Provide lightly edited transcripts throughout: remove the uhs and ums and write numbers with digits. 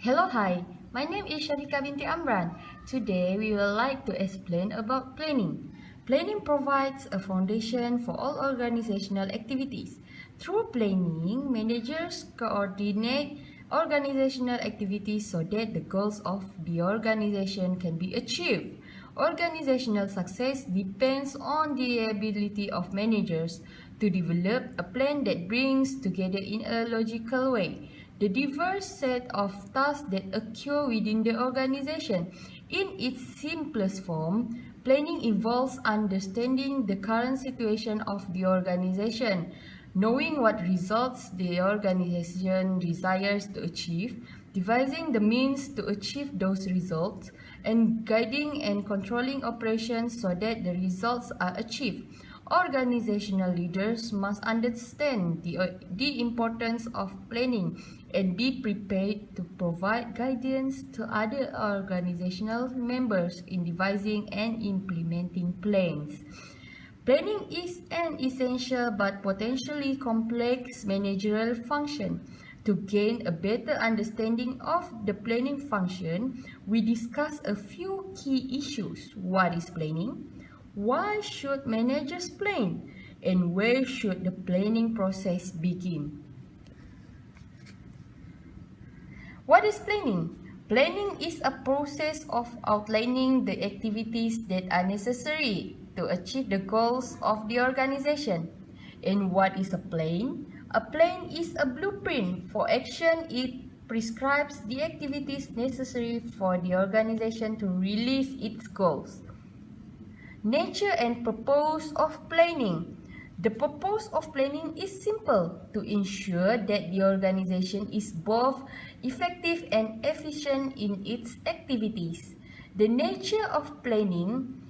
Hello, hi. My name is Sharika binti Amran. Today we will like to explain about planning. Planning provides a foundation for all organizational activities. Through planning, managers coordinate organizational activities so that the goals of the organization can be achieved. Organizational success depends on the ability of managers to develop a plan that brings together in a logical way the diverse set of tasks that occur within the organization. In its simplest form, planning involves understanding the current situation of the organization, knowing what results the organization desires to achieve, devising the means to achieve those results, and guiding and controlling operations so that the results are achieved. Organizational leaders must understand the importance of planning and be prepared to provide guidance to other organizational members in devising and implementing plans. Planning is an essential but potentially complex managerial function. To gain a better understanding of the planning function, we discuss a few key issues. What is planning? Why should managers plan? And where should the planning process begin? What is planning? Planning is a process of outlining the activities that are necessary to achieve the goals of the organization. And what is a plan? A plan is a blueprint for action. It prescribes the activities necessary for the organization to realize its goals. Nature and purpose of planning. The purpose of planning is simple: to ensure that the organization is both effective and efficient in its activities. The nature of planning: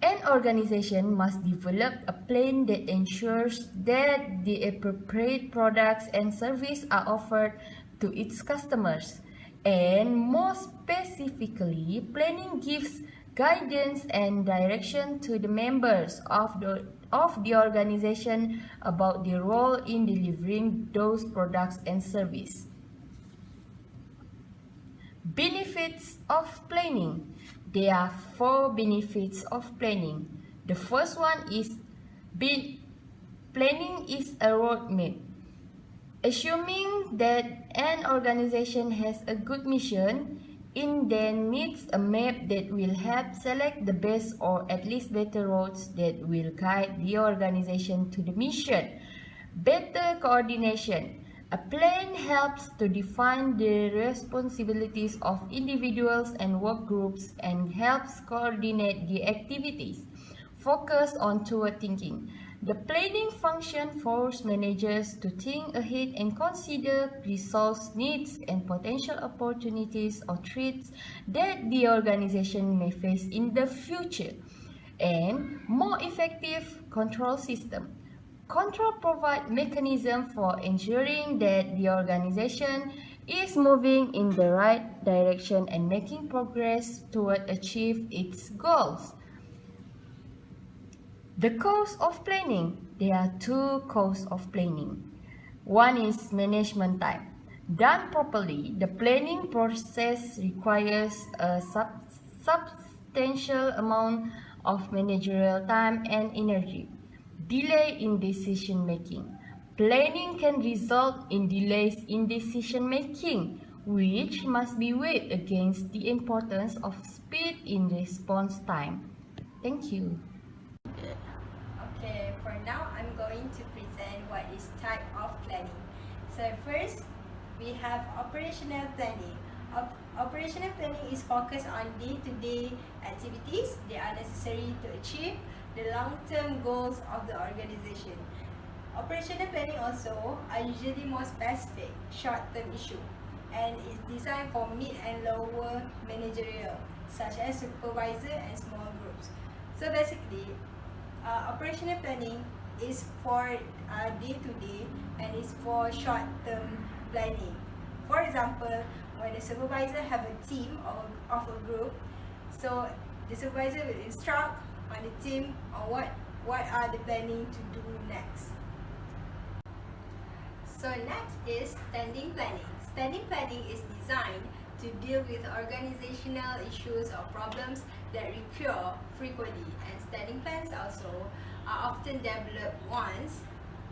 an organization must develop a plan that ensures that the appropriate products and services are offered to its customers. And more specifically, planning gives guidance and direction to the members of the organization about their role in delivering those products and services. Benefits of planning. There are 4 benefits of planning. The first one is planning is a roadmap. Assuming that an organization has a good mission, it then needs a map that will help select the best or at least better roads that will guide the organization to the mission. Better coordination. A plan helps to define the responsibilities of individuals and work groups and helps coordinate the activities. Focus on toward thinking. The planning function forces managers to think ahead and consider resource needs and potential opportunities or threats that the organization may face in the future. And more effective control system. Control provides mechanism for ensuring that the organization is moving in the right direction and making progress toward achieve its goals. The cost of planning. There are 2 costs of planning. One is management time. Done properly, the planning process requires a substantial amount of managerial time and energy. Delay in decision making. Planning can result in delays in decision making, which must be weighed against the importance of speed in response time. Thank you. Okay, for now I'm going to present what is type of planning. So first, we have operational planning. Operational planning is focused on day-to-day activities that are necessary to achieve the long-term goals of the organization. Operational planning also are usually more specific, short-term issue, and is designed for mid and lower managerial, such as supervisor and small groups. So basically, operational planning is for day-to-day and is for short-term planning. For example, when the supervisor have a team of a group, so the supervisor will instruct on the team on what are the planning to do next. So next is standing planning. Standing planning is designed to deal with organizational issues or problems that recur frequently, and standing plans also are often developed once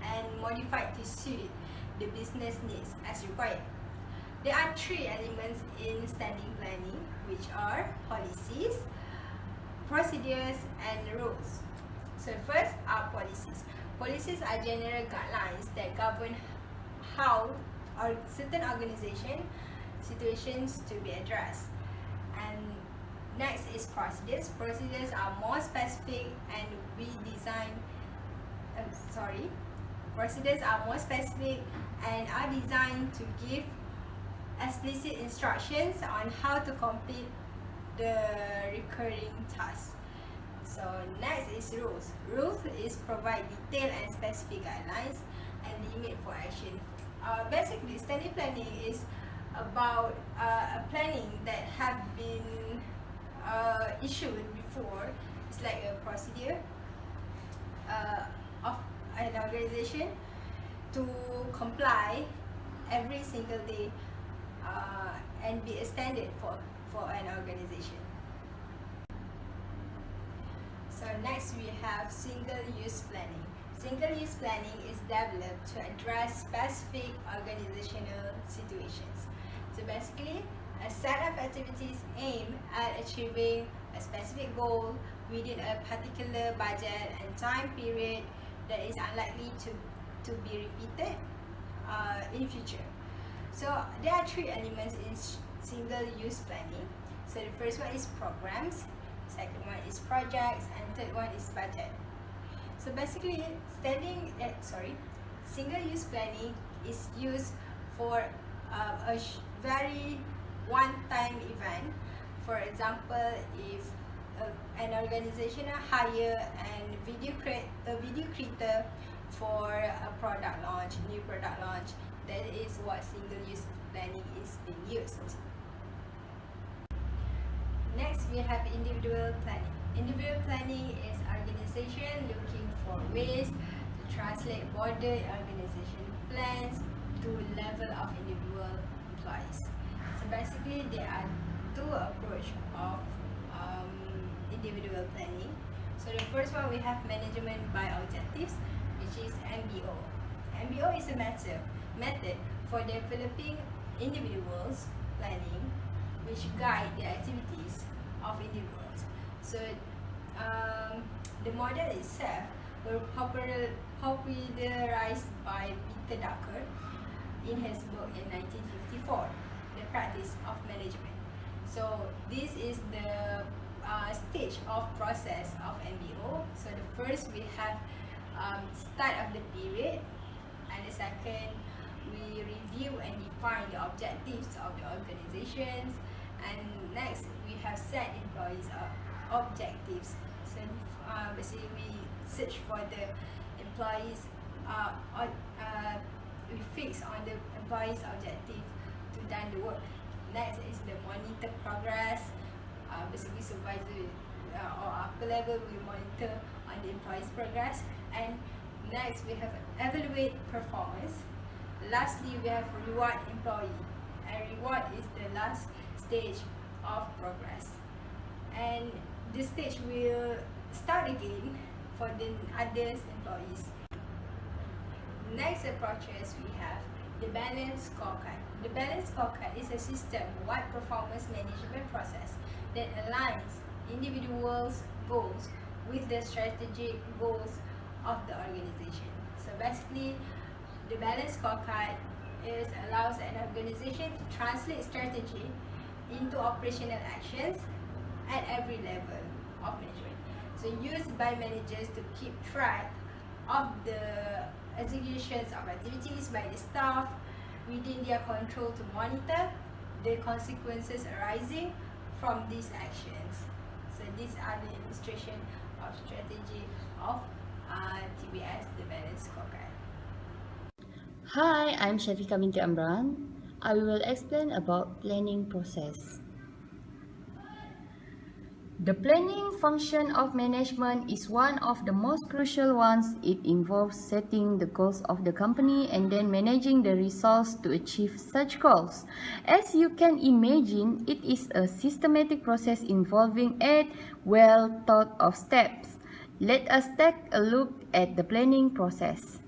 and modified to suit the business needs as required. There are three elements in standing planning, which are policies, procedures, and rules. So first are policies. Policies are general guidelines that govern how certain organization situations to be addressed. And next is procedures. Procedures are more specific and procedures are more specific and are designed to give explicit instructions on how to complete the recurring task. So next is rules. Rules is provide detailed and specific guidelines and limit for action. Basically, standing planning is about a planning that have been issued before. It's like a procedure of an organization to comply every single day and be a standard for an organization. So next we have single-use planning. Single-use planning is developed to address specific organizational situations. So basically, a set of activities aimed at achieving a specific goal within a particular budget and time period that is unlikely to be repeated in future. So there are three elements in single-use planning. So the first one is programs, second one is projects, and third one is budget. So basically, single-use planning is used for a very one-time event. For example, if an organization hire a video creator for a product launch, new product launch, that is what single-use planning is being used. Next, we have individual planning. Individual planning is organization looking for ways to translate broader organization plans to level of individual employees. So basically, there are two approaches of individual planning. So the first one, we have management by objectives, which is MBO. MBO is a method for developing individuals' planning, which guide the activities of individuals. So the model itself was popularized by Peter Drucker in his book in 1954, The Practice of Management. So this is the stage of process of MBO. So the first, we have start of the period, and the second, we review and define the objectives of the organizations, and next we have set employees objectives. So basically we search for the employees, we fix on the employees objective to done the work. Next is the monitor progress. Basically supervisor or upper level will monitor on the employees progress, and next we have evaluate performance. Lastly, we have reward employee, and reward is the last stage of progress, and this stage will start again for the others employees. Next approaches, we have the balanced scorecard. The balanced scorecard is a system-wide performance management process that aligns individuals' goals with the strategic goals of the organization. So basically, the balanced scorecard allows an organization to translate strategy into operational actions at every level of management. So used by managers to keep track of the executions of activities by the staff within their control, to monitor the consequences arising from these actions. So these are the illustration of strategy of TBS, the balanced scorecard. Hi, I'm Shafika binti Amran. I will explain about planning process. The planning function of management is one of the most crucial ones. It involves setting the goals of the company and then managing the resources to achieve such goals. As you can imagine, it is a systematic process involving 8 well thought of steps. Let us take a look at the planning process.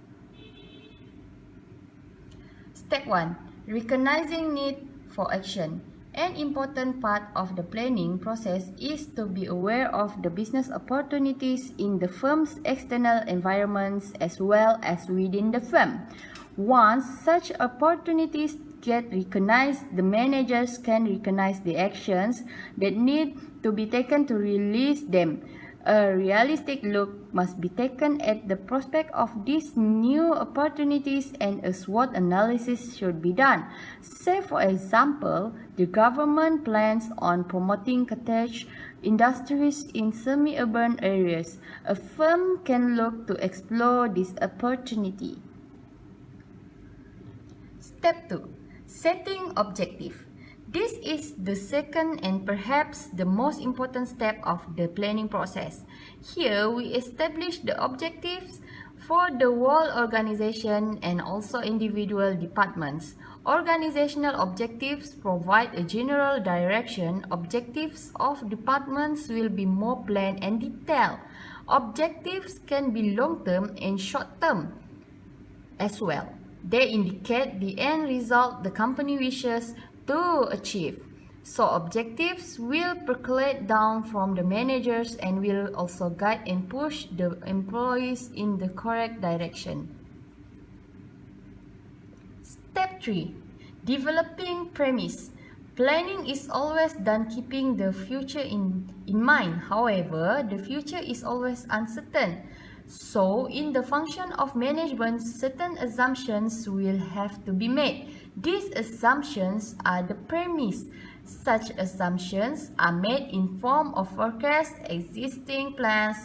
Step 1. Recognizing need for action. An important part of the planning process is to be aware of the business opportunities in the firm's external environments as well as within the firm. Once such opportunities get recognized, the managers can recognize the actions that need to be taken to realize them. A realistic look must be taken at the prospect of these new opportunities and a SWOT analysis should be done. Say for example, the government plans on promoting cottage industries in semi-urban areas. A firm can look to explore this opportunity. Step 2. Setting objective. This is the second and perhaps the most important step of the planning process. Here, we establish the objectives for the whole organization and also individual departments. Organizational objectives provide a general direction. Objectives of departments will be more planned and detailed. Objectives can be long-term and short-term as well. They indicate the end result the company wishes to achieve. So objectives will percolate down from the managers and will also guide and push the employees in the correct direction. Step 3. Developing premise. Planning is always done keeping the future in mind. However, the future is always uncertain. So, in the function of management, certain assumptions will have to be made. These assumptions are the premise. Such assumptions are made in form of forecasts, existing plans,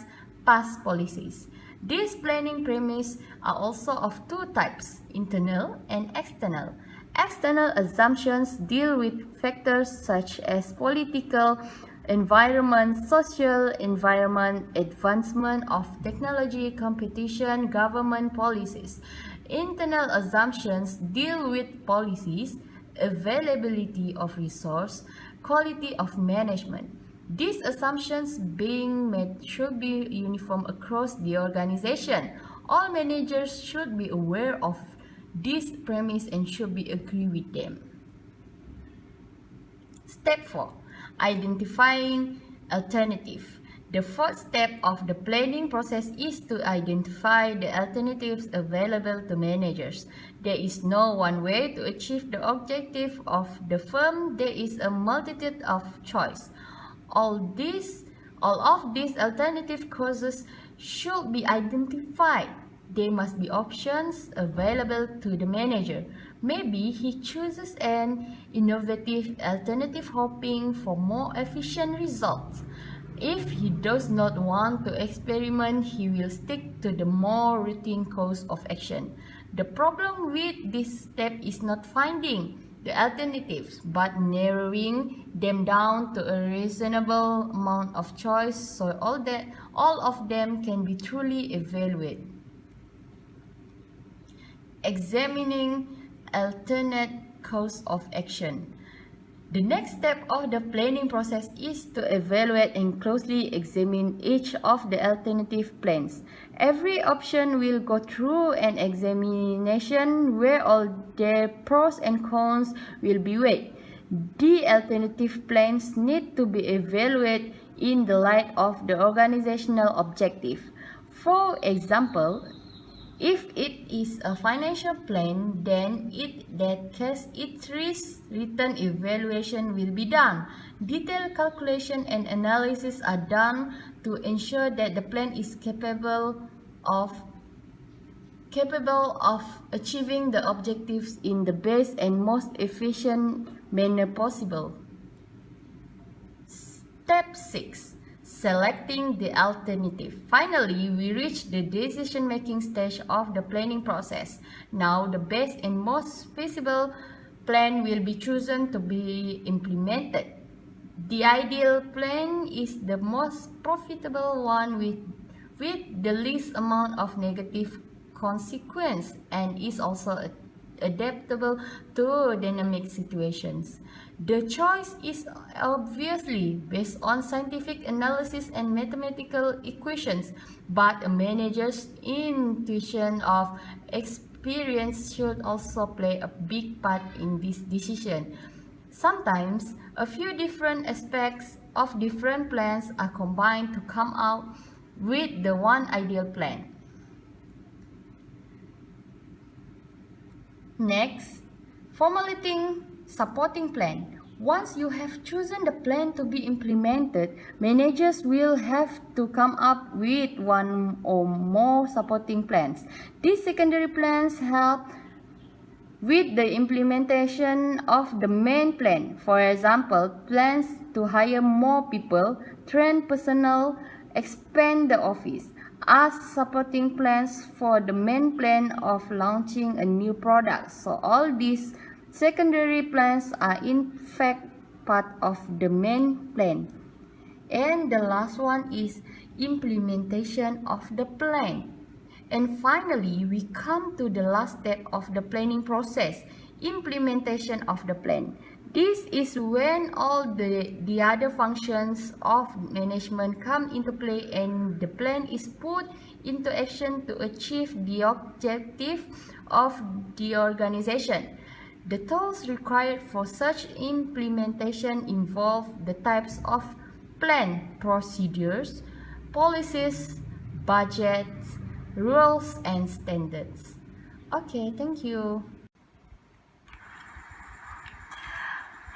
past policies. These planning premises are also of two types, internal and external. External assumptions deal with factors such as political environment, social environment, advancement of technology, competition, government policies. Internal assumptions deal with policies, availability of resource, quality of management. These assumptions being made should be uniform across the organization. All managers should be aware of this premise and should be agree with them. Step 4. Identifying alternative. The fourth step of the planning process is to identify the alternatives available to managers. There is no one way to achieve the objective of the firm. There is a multitude of choice. All of these alternative causes should be identified. There must be options available to the manager. Maybe he chooses an innovative alternative hoping for more efficient results. If he does not want to experiment, he will stick to the more routine course of action. The problem with this step is not finding the alternatives, but narrowing them down to a reasonable amount of choice so all of them can be truly evaluated. Examining alternate course of action. The next step of the planning process is to evaluate and closely examine each of the alternative plans. Every option will go through an examination where all their pros and cons will be weighed. The alternative plans need to be evaluated in the light of the organizational objective. For example, if it is a financial plan, then in that case, its risk-return evaluation will be done. Detailed calculation and analysis are done to ensure that the plan is capable of achieving the objectives in the best and most efficient manner possible. Step 6. Selecting the alternative. Finally, we reach the decision-making stage of the planning process. Now, the best and most feasible plan will be chosen to be implemented. The ideal plan is the most profitable one with the least amount of negative consequence and is also adaptable to dynamic situations. The choice is obviously based on scientific analysis and mathematical equations, but a manager's intuition of experience should also play a big part in this decision. Sometimes, a few different aspects of different plans are combined to come out with the one ideal plan. Next, formulating supporting plan. Once you have chosen the plan to be implemented, managers will have to come up with one or more supporting plans. These secondary plans help with the implementation of the main plan. For example, plans to hire more people, train personnel, expand the office, are supporting plans for the main plan of launching a new product. So all these secondary plans are in fact part of the main plan. And the last one is implementation of the plan. And finally, we come to the last step of the planning process, implementation of the plan. This is when all the other functions of management come into play and the plan is put into action to achieve the objective of the organization. The tools required for such implementation involve the types of plan, procedures, policies, budgets, rules and standards. Okay, thank you.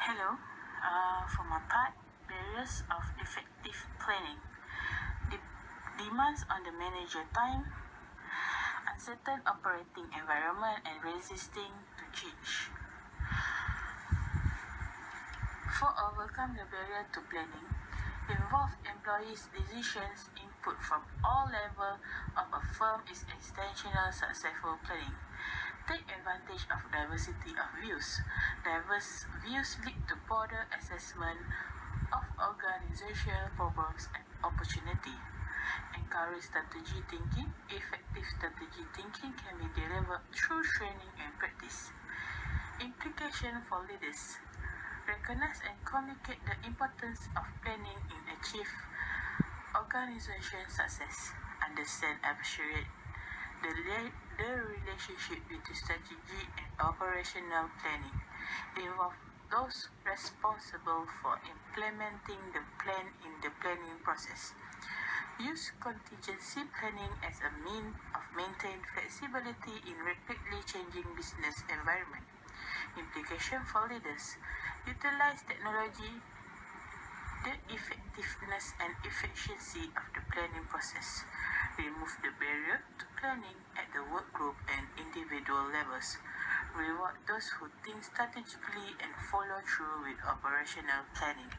Hello, for my part, barriers of effective planning. Demands on the manager time, uncertain operating environment and resisting to change. For overcome the barrier to planning, involve employees' decisions input from all levels of a firm is intentional successful planning. Take advantage of diversity of views. Diverse views lead to broader assessment of organizational problems and opportunity. Encourage strategy thinking. Effective strategy thinking can be delivered through training and practice. Implication for leaders. Recognize and communicate the importance of planning in achieve organization success. Understand and appreciate the relationship between strategy and operational planning. Involve those responsible for implementing the plan in the planning process. Use contingency planning as a means of maintaining flexibility in rapidly changing business environment. Implication for leaders. Utilize technology, the effectiveness and efficiency of the planning process. Remove the barrier to planning at the work group and individual levels. Reward those who think strategically and follow through with operational planning.